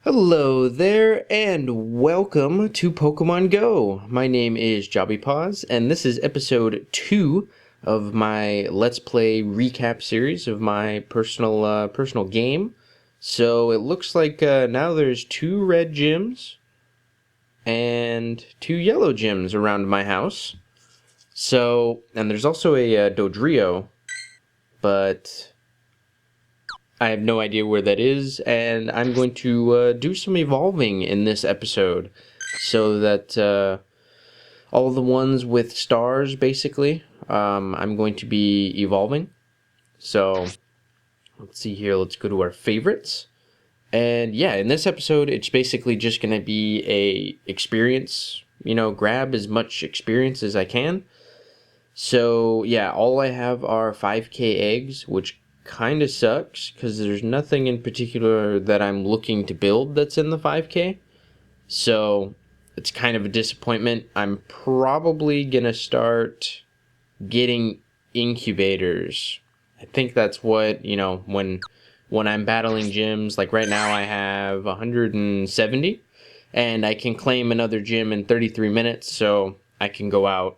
Hello there, and welcome to Pokemon Go. My name is JobbyPaws, and this is episode 2 of my Let's Play recap series of my personal game. So it looks like now there's 2 red gyms and 2 yellow gyms around my house. And there's also a Dodrio, but I have no idea where that is, and I'm going to do some evolving in this episode so that all the ones with stars, basically, I'm going to be evolving. So let's see here. Let's go to our favorites. And yeah, in this episode, it's basically just going to be a experience, grab as much experience as I can. So yeah, all I have are 5k eggs, which kind of sucks because there's nothing in particular that I'm looking to build that's in the 5k. So it's kind of a disappointment. I'm probably going to start getting incubators. I think that's what, when I'm battling gyms, like right now I have 170 and I can claim another gym in 33 minutes, so I can go out,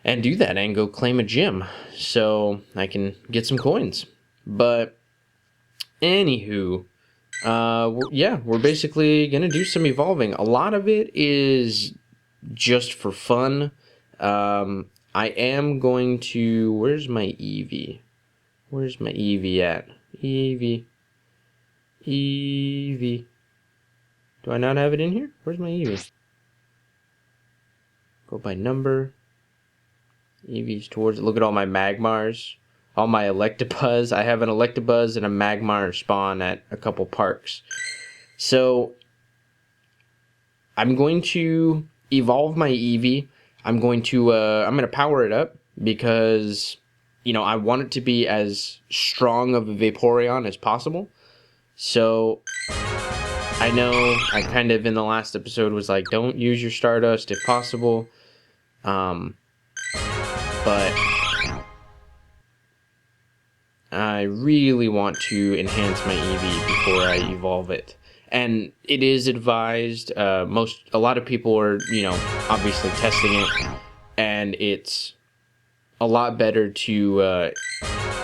and do that and go claim a gym so I can get some coins. But anywho, we're basically gonna do some evolving. A lot of it is just for fun. I am going to. Where's my Eevee? Where's my Eevee at? Eevee. Eevee. Do I not have it in here? Where's my Eevee? Go by number. Eevee's towards it. Look at all my Magmars. All my Electabuzz. I have an Electabuzz and a Magmar spawn at a couple parks. So, I'm going to evolve my Eevee. I'm going to power it up because, I want it to be as strong of a Vaporeon as possible. So, I know I kind of in the last episode was like, don't use your Stardust if possible. But I really want to enhance my Eevee before I evolve it. And it is advised, a lot of people are, obviously testing it, and it's a lot better to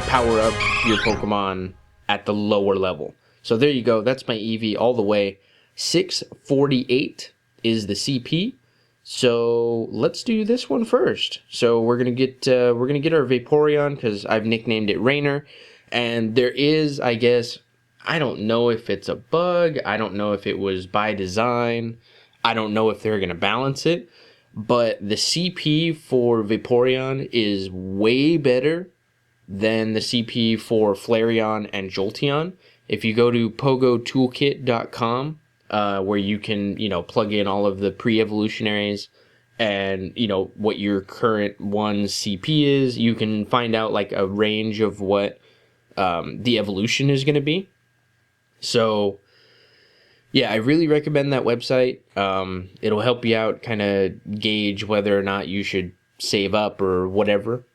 power up your Pokemon at the lower level. So there you go, that's my Eevee all the way. 648 is the CP. So let's do this one first. So we're gonna get our Vaporeon because I've nicknamed it Rainer, and there is, I guess, I don't know if it's a bug. I don't know if it was by design. I don't know if they're gonna balance it, but the CP for Vaporeon is way better than the CP for Flareon and Jolteon. If you go to pogotoolkit.com, where you can, plug in all of the pre-evolutionaries and, what your current one's CP is, you can find out like a range of what the evolution is going to be. So, yeah, I really recommend that website. It'll help you out, kind of gauge whether or not you should save up or whatever.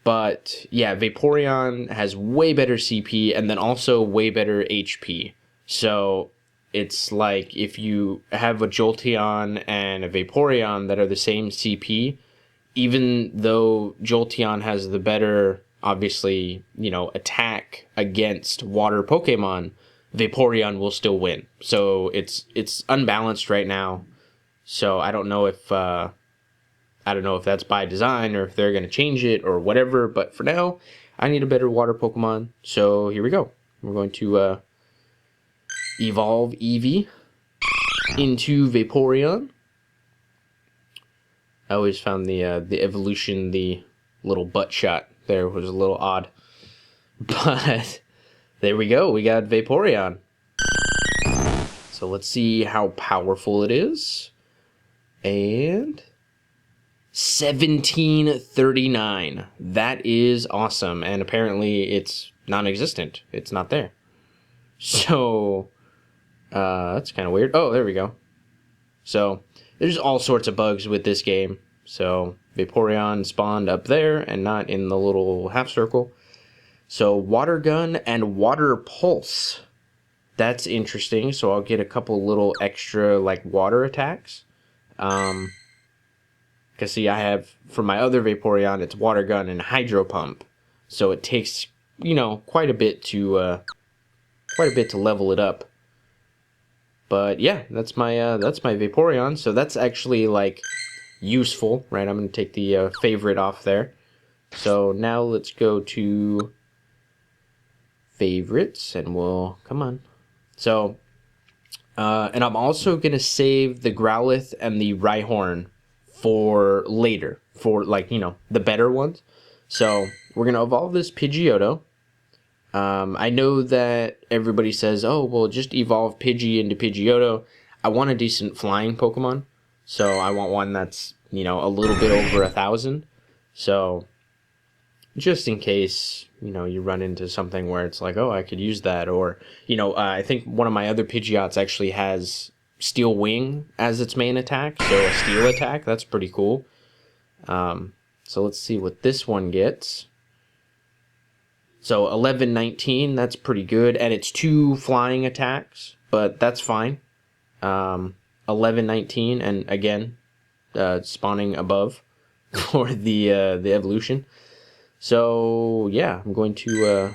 But yeah, Vaporeon has way better CP and then also way better HP. So it's like if you have a Jolteon and a Vaporeon that are the same CP, even though Jolteon has the better, obviously, attack against water Pokemon, Vaporeon will still win. So it's unbalanced right now. So I don't know if that's by design or if they're going to change it or whatever, but for now, I need a better water Pokemon. So here we go. We're going to evolve Eevee into Vaporeon. I always found the evolution, the little butt shot there was a little odd. But there we go. We got Vaporeon. So let's see how powerful it is. And 1739. That is awesome. And apparently it's non-existent. It's not there. So that's kind of weird. Oh, there we go. So there's all sorts of bugs with this game. So Vaporeon spawned up there and not in the little half circle. So Water Gun and Water Pulse. That's interesting. So I'll get a couple little extra like water attacks. Because see, I have for my other Vaporeon, it's Water Gun and Hydro Pump. So it takes, you know, quite a bit to level it up. But yeah, that's my Vaporeon. So that's actually like useful, right? I'm gonna take the favorite off there. So now let's go to favorites, and we'll come on. So, and I'm also gonna save the Growlithe and the Rhyhorn for later, for like, you know, the better ones. So we're gonna evolve this Pidgeotto. I know that everybody says, oh, well, just evolve Pidgey into Pidgeotto. I want a decent flying Pokemon, so I want one that's, you know, a little bit over 1,000. So just in case, you know, you run into something where it's like, oh, I could use that. Or, you know, I think one of my other Pidgeots actually has Steel Wing as its main attack, so a steel attack. That's pretty cool. So let's see what this one gets. So 11-19, that's pretty good, and it's 2 flying attacks, but that's fine. 11-19, and again, spawning above for the evolution. So yeah, I'm going to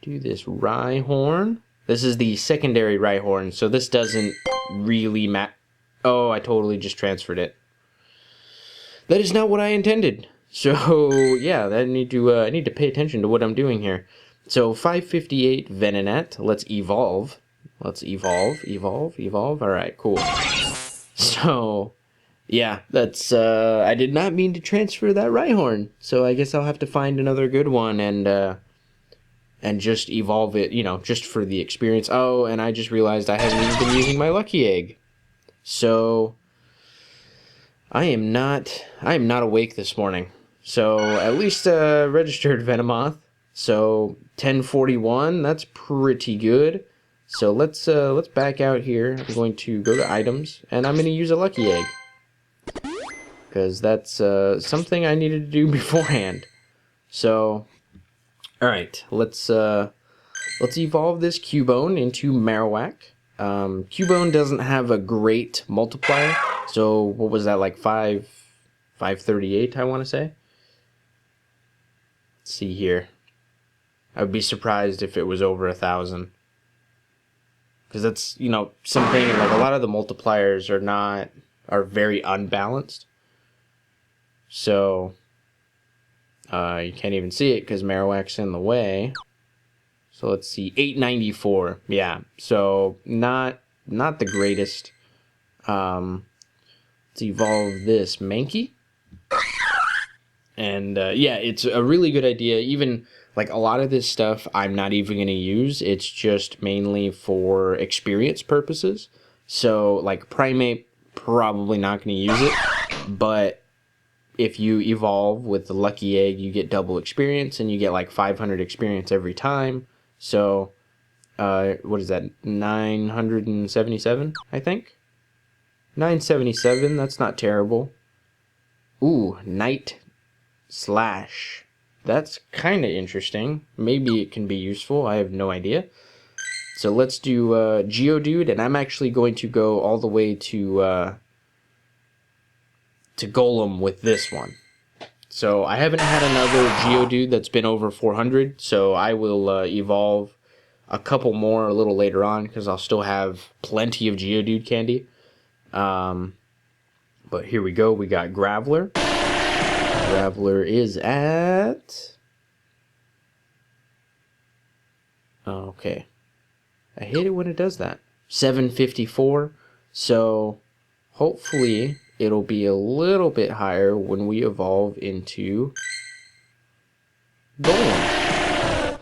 do this Rhyhorn. This is the secondary Rhyhorn, so this doesn't really matter. Oh, I totally just transferred it. That is not what I intended. So yeah, I need to pay attention to what I'm doing here. So 558 Venonat. Let's evolve. Let's evolve. All right, cool. So yeah, that's I did not mean to transfer that Rhyhorn. So I guess I'll have to find another good one and just evolve it, you know, just for the experience. Oh, and I just realized I haven't even been using my Lucky Egg. So I am not awake this morning. So at least registered Venomoth. So 1041, that's pretty good. So let's back out here. I'm going to go to items, and I'm going to use a Lucky Egg, because that's something I needed to do beforehand. So, all right, let's evolve this Cubone into Marowak. Cubone doesn't have a great multiplier. So what was that, like 538, I want to say? Let's see here. I would be surprised if it was over 1,000. Because that's, you know, something, like a lot of the multipliers are very unbalanced. So, you can't even see it because Marowak's in the way. So let's see, 894, yeah. So not the greatest. Let's evolve this Mankey. And yeah, it's a really good idea. Even like a lot of this stuff I'm not even going to use. It's just mainly for experience purposes. So like Primate, probably not going to use it. But if you evolve with the Lucky Egg, you get double experience, and you get like 500 experience every time. So what is that, 977, I think? 977, that's not terrible. Ooh, Night Slash. That's kind of interesting. Maybe it can be useful. I have no idea. So let's do Geodude, and I'm actually going to go all the way to Golem with this one. So I haven't had another Geodude that's been over 400, so I will evolve a couple more a little later on, because I'll still have plenty of Geodude candy. But here we go. We got Graveler. Graveler is at... Okay. I hate it when it does that. 754. So hopefully it'll be a little bit higher when we evolve into Golem.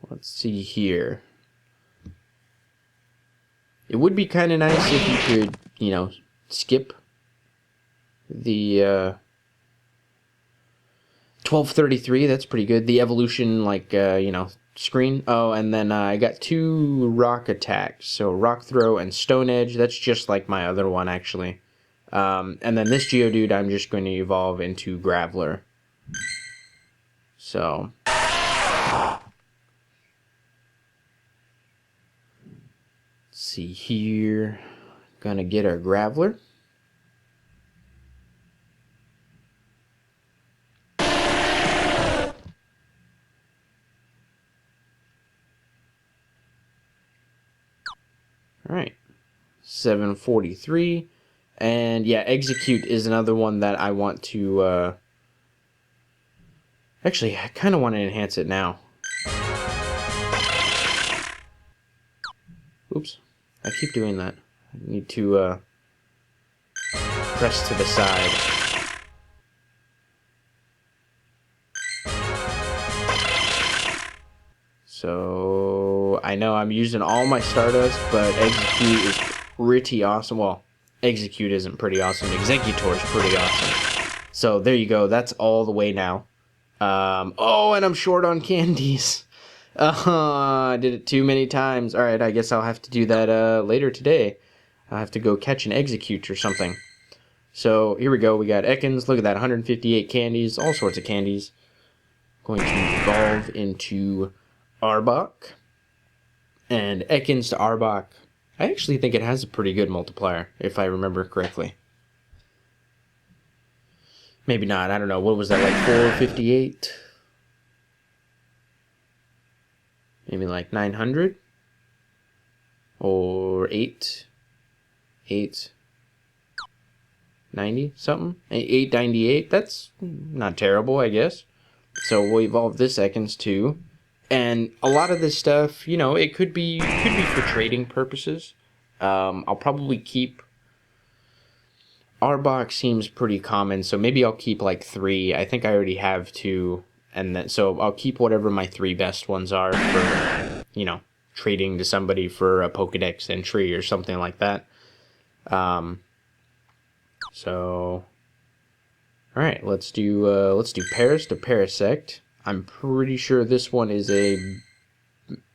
Let's see here. It would be kind of nice if you could, you know, skip the 1233. That's pretty good. The evolution, like, you know, screen. Oh, and then I got 2 rock attacks. So Rock Throw and Stone Edge. That's just like my other one, actually. And then this Geodude I'm just going to evolve into Graveler. So let's see here. Gonna get our Graveler. Alright. 743. And yeah, Execute is another one that I want to actually I kinda want to enhance it now. Oops. I keep doing that. I need to press to the side. So I know I'm using all my Stardust, but Execute is pretty awesome. Well, Execute isn't pretty awesome. Exeggutor is pretty awesome. So there you go. That's all the way now. Oh, and I'm short on candies. I did it too many times. Alright, I guess I'll have to do that later today. I'll have to go catch an Execute or something. So here we go. We got Ekans. Look at that. 158 candies. All sorts of candies. Going to evolve into Arbok. And Ekans to Arbok. I actually think it has a pretty good multiplier, if I remember correctly. Maybe not. I don't know. What was that, like 458? Maybe like 900? Or 890 something? 898? That's not terrible, I guess. So we'll evolve this Ekans too. And a lot of this stuff, you know, it could be for trading purposes. I'll probably keep... Arbok seems pretty common, so maybe I'll keep like 3. I think I already have 2. And then, so I'll keep whatever my 3 best ones are for, you know, trading to somebody for a Pokedex entry or something like that. So, all right, let's do Paris to Parasect. I'm pretty sure this one is a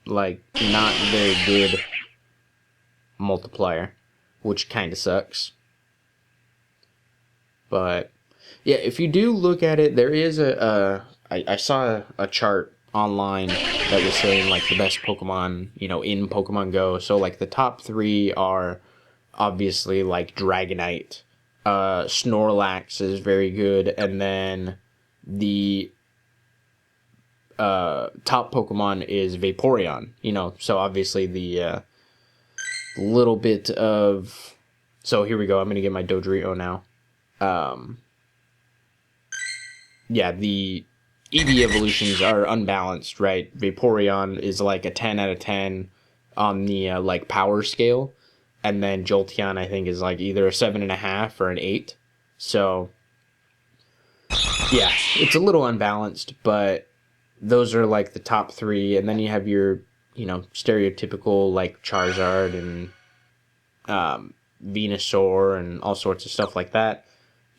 like not very good multiplier, which kind of sucks. But yeah, if you do look at it, there is I saw a chart online that was saying like the best Pokemon, you know, in Pokemon Go. So like the top 3 are obviously like Dragonite, Snorlax is very good, and then the top Pokemon is Vaporeon, you know, so obviously the little bit of... So here we go, I'm going to get my Dodrio now. Yeah, the EV evolutions are unbalanced, right? Vaporeon is like a 10 out of 10 on the like power scale, and then Jolteon I think is like either a 7.5 or an 8. So yeah, it's a little unbalanced, but those are like the top 3, and then you have your, you know, stereotypical like Charizard and Venusaur and all sorts of stuff like that.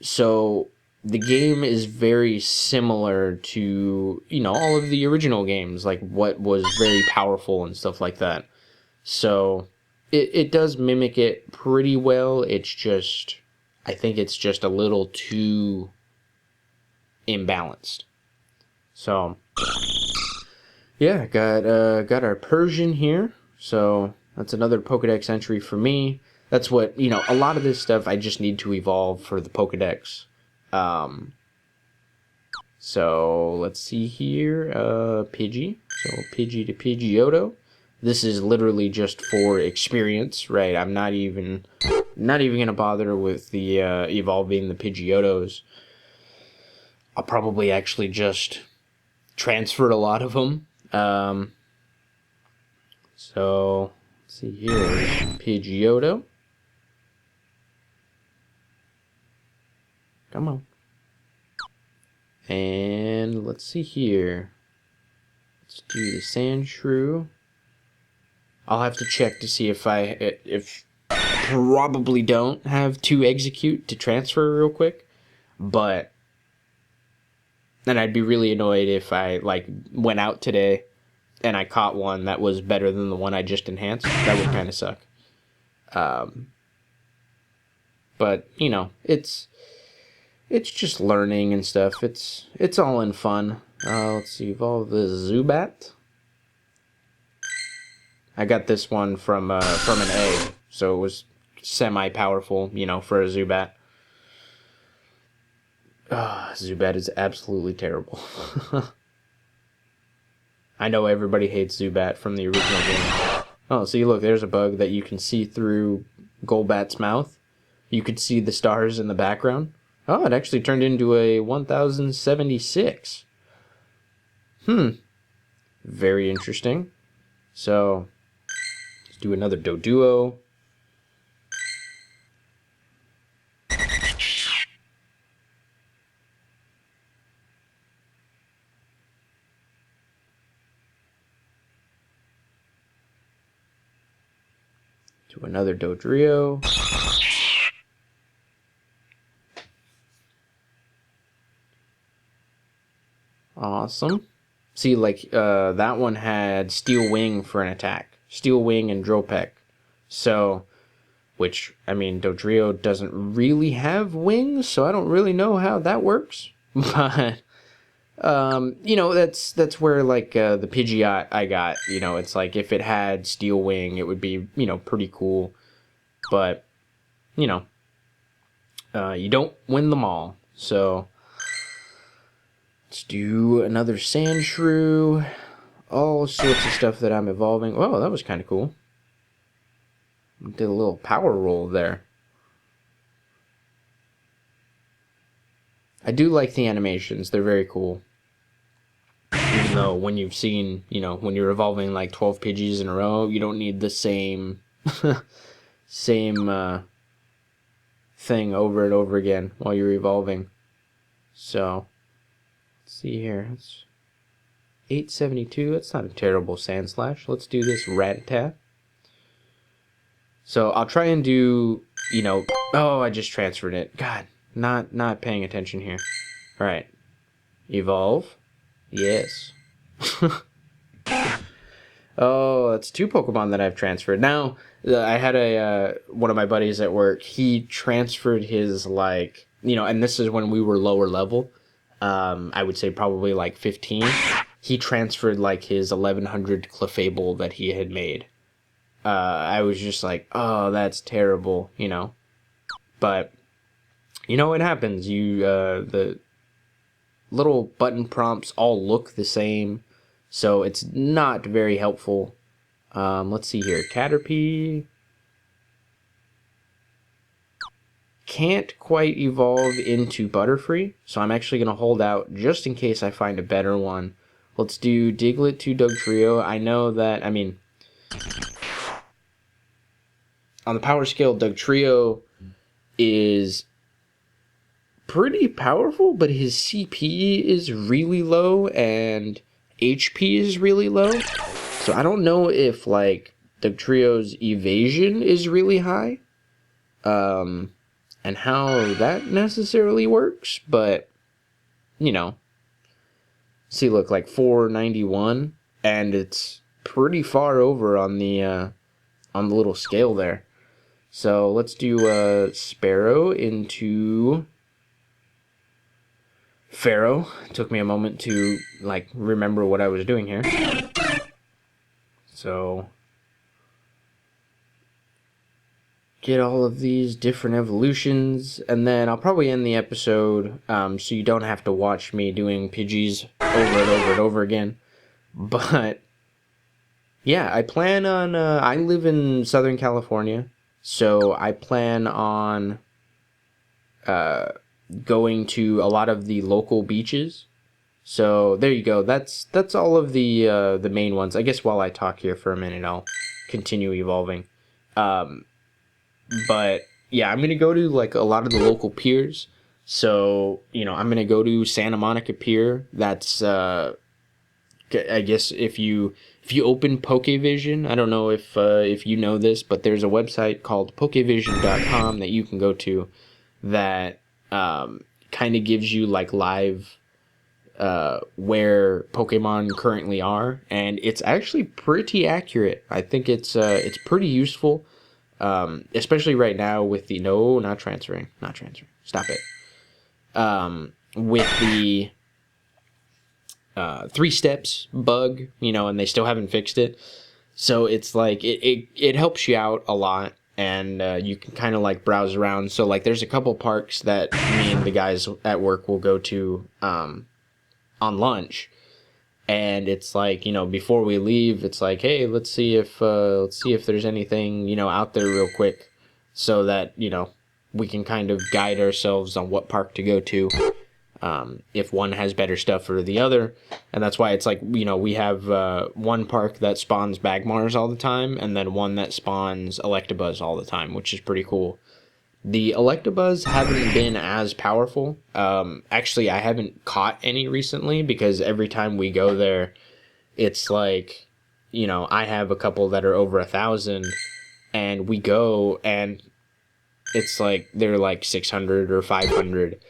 So the game is very similar to, you know, all of the original games, like what was very powerful and stuff like that. So it does mimic it pretty well. It's just, I think it's just a little too imbalanced. So yeah, got our Persian here. So that's another Pokedex entry for me. That's what, you know, a lot of this stuff I just need to evolve for the Pokedex. So let's see here, Pidgey. So Pidgey to Pidgeotto. This is literally just for experience, right? I'm not even gonna bother with the evolving the Pidgeottos. I'll probably actually just transfer a lot of them. So let's see here, Pidgeotto. Come on. And let's see here. Let's do the Sandshrew. I'll have to check to see if I probably don't have 2 Execute to transfer real quick, but then I'd be really annoyed if I like went out today and I caught one that was better than the one I just enhanced. That would kind of suck. but you know, it's just learning and stuff. It's all in fun. Let's see, evolve the Zubat. I got this one from an egg, so it was semi-powerful, you know, for a Zubat. Zubat is absolutely terrible. I know everybody hates Zubat from the original game. Oh, see, look, there's a bug that you can see through Golbat's mouth. You could see the stars in the background. Oh, it actually turned into a 1076. Very interesting. So, let's do another Doduo. Do another Dodrio. Awesome. See, like, that one had Steel Wing for an attack. Steel Wing and Drill Peck. So, which, I mean, Dodrio doesn't really have wings, so I don't really know how that works. But, you know, that's where, like, the Pidgeot I got, you know, it's like, if it had Steel Wing, it would be, you know, pretty cool. But, you know, you don't win them all. So, let's do another Sandshrew. All sorts of stuff that I'm evolving. Oh, that was kind of cool. Did a little power roll there. I do like the animations. They're very cool. Even though when you've seen, you know, when you're evolving like 12 Pidgeys in a row, you don't need the same same thing over and over again while you're evolving. So, let's see here. It's 872. That's not a terrible Sandslash. Let's do this Rattata. So I'll try and do, you know, oh, I just transferred it. God, not paying attention here. All right. Evolve. Yes. Oh, that's 2 Pokemon that I've transferred. Now, I had one of my buddies at work. He transferred his, like, you know, and this is when we were lower level. I would say probably like 15. He transferred like his 1100 Clefable that he had made. I was just like, oh, that's terrible, you know. But, you know, it happens. The little button prompts all look the same, so it's not very helpful. Let's see here. Caterpie can't quite evolve into Butterfree, so I'm actually going to hold out just in case I find a better one. Let's do Diglett to Dugtrio. I know that, I mean, on the power scale, Dugtrio is pretty powerful, but his CP is really low and HP is really low. So I don't know if, like, Dugtrio's evasion is really high. And how that necessarily works, but, you know. See, look, like 491, and it's pretty far over on the little scale there. So let's do Sparrow into Pharaoh. It took me a moment to, like, remember what I was doing here. So get all of these different evolutions, and then I'll probably end the episode so you don't have to watch me doing Pidgeys over and over and over again. But yeah, I plan on I live in Southern California, so I plan on going to a lot of the local beaches. So there you go. That's all of the main ones. I guess while I talk here for a minute, I'll continue evolving. But yeah, I'm gonna go to like a lot of the local piers. So, you know, I'm gonna go to Santa Monica Pier. That's I guess if you open Pokevision, I don't know if you know this, but there's a website called Pokevision.com that you can go to that kind of gives you like live where Pokemon currently are, and it's actually pretty accurate. I think it's pretty useful. especially right now with the not transferring. Stop it. With the 3 steps bug, and they still haven't fixed it. So it's like it helps you out a lot, and you can kind of like browse around. So like there's a couple parks that me and the guys at work will go to on lunch, and it's like, before we leave, it's like, hey, let's see if there's anything out there real quick, so that we can kind of guide ourselves on what park to go to, if one has better stuff or the other. And that's why it's like, we have one park that spawns Bagmars all the time, and then one that spawns Electabuzz all the time, which is pretty cool. The Electabuzz haven't been as powerful. Actually, I haven't caught any recently, because every time we go there, it's like, I have a couple that are over 1,000, and we go, and it's like they're like 600 or 500.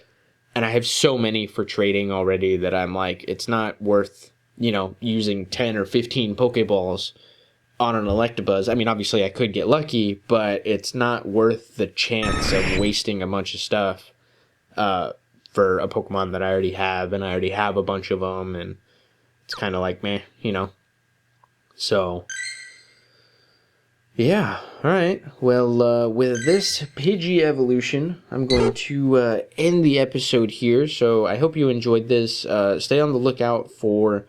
And I have so many for trading already that I'm like, it's not worth, using 10 or 15 Pokeballs on an Electabuzz. I mean, obviously I could get lucky, but it's not worth the chance of wasting a bunch of stuff for a Pokemon that I already have, and I already have a bunch of them, and it's kind of like, meh, So, yeah, alright. Well, with this Pidgey evolution, I'm going to end the episode here. So I hope you enjoyed this. Stay on the lookout for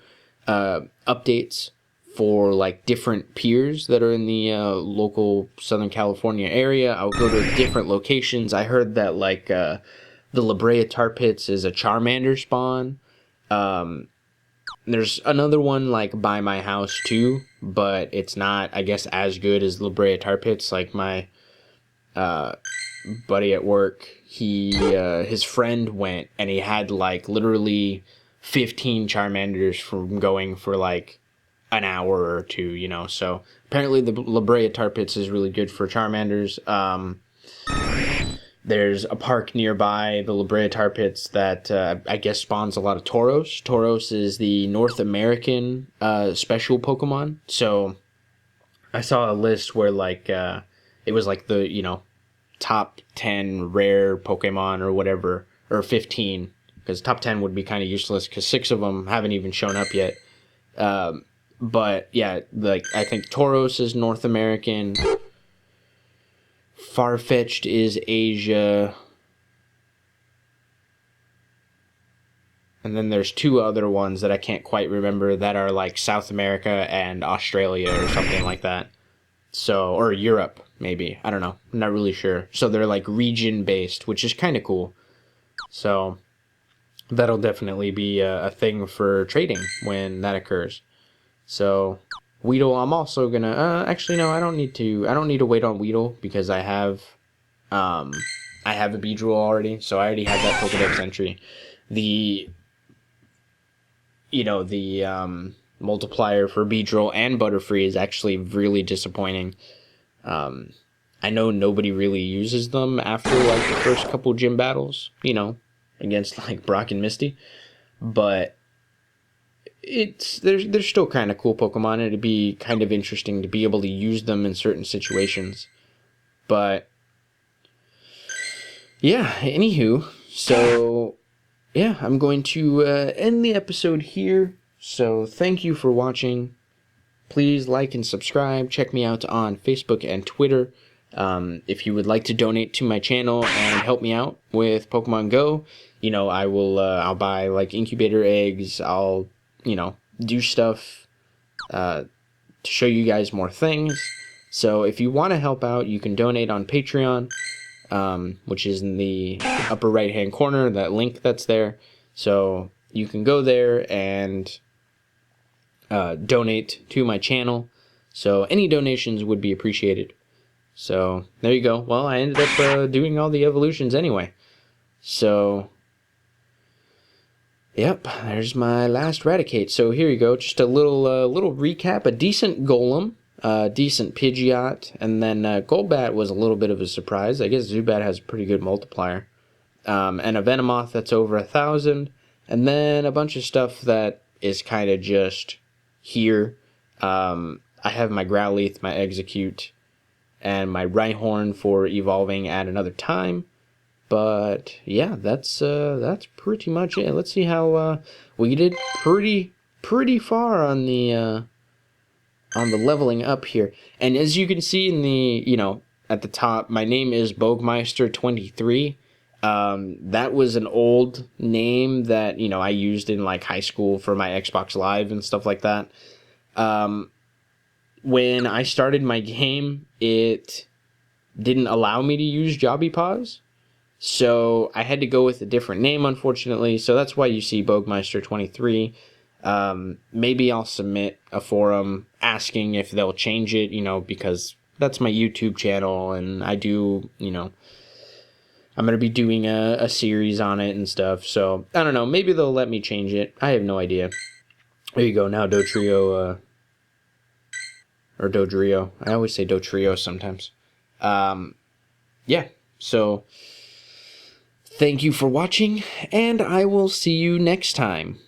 updates for like different piers that are in the local Southern California area. I'll go to different locations. I heard that like the La Brea Tar Pits is a Charmander spawn. There's another one like by my house too, but it's not, I guess, as good as La Brea Tar Pits. Like my buddy at work, his friend went, and he had like literally 15 Charmanders from going for like an hour or two, so apparently the La Brea Tar Pits is really good for Charmanders. There's a park nearby the La Brea Tar Pits that I guess spawns a lot of Tauros. Tauros is the North American special Pokemon. So I saw a list where like it was like the top 10 rare Pokemon or whatever, or 15, because top 10 would be kind of useless because 6 of them haven't even shown up yet. But yeah, like I think Tauros is North American. Farfetch'd is Asia. And then there's 2 other ones that I can't quite remember that are like South America and Australia or something like that. So, or Europe, maybe. I don't know. I'm not really sure. So they're like region based, which is kind of cool. So that'll definitely be a thing for trading when that occurs. So Weedle, I'm also gonna actually no, I don't need to wait on Weedle, because I have a Beedrill already, so I already have that Pokedex entry. The multiplier for Beedrill and Butterfree is actually really disappointing. I know nobody really uses them after like the first couple gym battles, against like Brock and Misty, but they're still kind of cool Pokemon, and it'd be kind of interesting to be able to use them in certain situations. But yeah, anywho, so yeah, I'm going to end the episode here. So thank you for watching. Please like and subscribe. Check me out on Facebook and Twitter. If you would like to donate to my channel and help me out with Pokemon Go, I will. I'll buy like incubator eggs. I'll do stuff to show you guys more things. So if you want to help out, you can donate on Patreon, which is in the upper right hand corner, that link that's there. So you can go there and donate to my channel. So any donations would be appreciated. So there you go. Well, I ended up doing all the evolutions anyway. So yep, there's my last Raticate. So here you go, just a little recap. A decent Golem, decent Pidgeot, and then Golbat was a little bit of a surprise. I guess Zubat has a pretty good multiplier. And a Venomoth that's over 1,000, and then a bunch of stuff that is kind of just here. I have my Growlithe, my Execute, and my Rhyhorn for evolving at another time. But yeah, that's pretty much it. Let's see how we did pretty far on the leveling up here. And as you can see in the, at the top, my name is Bogmeister23. That was an old name that, I used in like high school for my Xbox Live and stuff like that. When I started my game, it didn't allow me to use JobbyPaws. So I had to go with a different name, unfortunately. So that's why you see Bogmeister23. Maybe I'll submit a forum asking if they'll change it, because that's my YouTube channel, and I do, I'm going to be doing a series on it and stuff. So I don't know. Maybe they'll let me change it. I have no idea. There you go. Now Dotrio, or Dodrio. I always say Dotrio sometimes. Yeah. So thank you for watching, and I will see you next time.